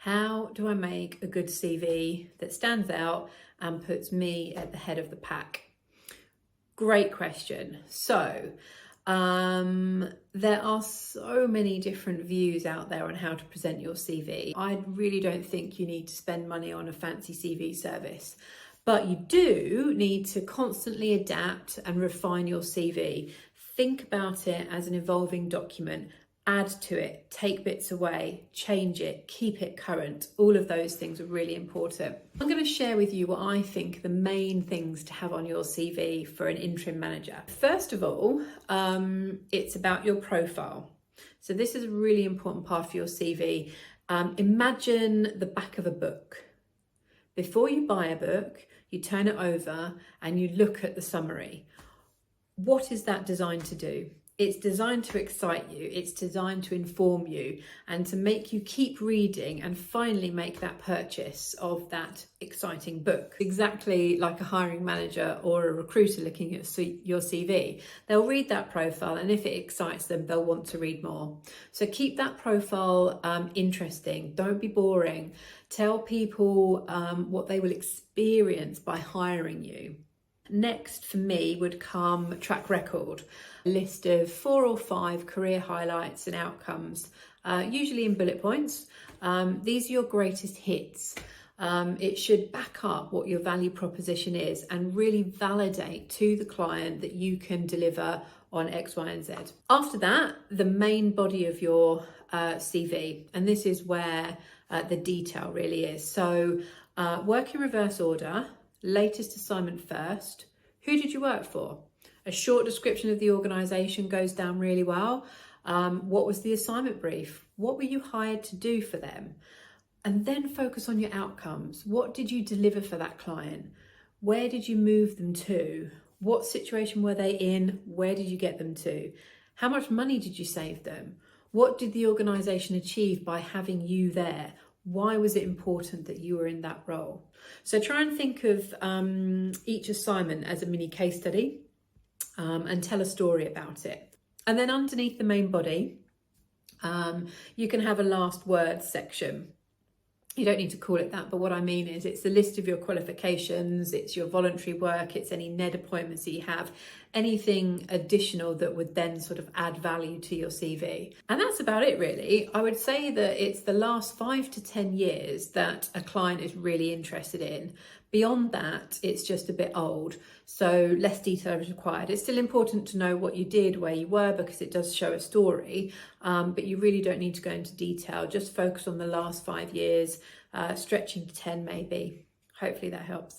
How do I make a good CV that stands out and puts me at the head of the pack? Great question. So, there are so many different views out there on how to present your CV. I really don't think you need to spend money on a fancy CV service, but you do need to constantly adapt and refine your CV. Think about it as an evolving document. Add to it, take bits away, change it, keep it current. All of those things are really important. I'm going to share with you what I think the main things to have on your CV for an interim manager. First of all, it's about your profile. So this is a really important part of your CV. Imagine the back of a book. Before you buy a book, you turn it over and you look at the summary. What is that designed to do? It's designed to excite you, it's designed to inform you and to make you keep reading and finally make that purchase of that exciting book. Exactly like a hiring manager or a recruiter looking at your CV. They'll read that profile and if it excites them, they'll want to read more. So keep that profile interesting, don't be boring. Tell people what they will experience by hiring you. Next for me would come track record, a list of 4 or 5 career highlights and outcomes, usually in bullet points. These are your greatest hits. It should back up what your value proposition is and really validate to the client that you can deliver on X, Y, and Z. After that, the main body of your CV, and this is where the detail really is. So work in reverse order. Latest assignment first. Who did you work for? A short description of the organisation goes down really well. What was the assignment brief? What were you hired to do for them? And then focus on your outcomes. What did you deliver for that client? Where did you move them to? What situation were they in? Where did you get them to? How much money did you save them? What did the organisation achieve by having you there? Why was it important that you were in that role? So try and think of each assignment as a mini case study and tell a story about it. And then underneath the main body, you can have a last words section. You don't need to call it that, but what I mean is it's the list of your qualifications, it's your voluntary work, it's any NED appointments that you have, anything additional that would then sort of add value to your CV. And that's about it really. I would say that it's the last 5 to 10 years that a client is really interested in. Beyond that, it's just a bit old, so less detail is required. It's still important to know what you did, where you were, because it does show a story, but you really don't need to go into detail. Just focus on the last 5 years, stretching to 10 maybe. Hopefully that helps.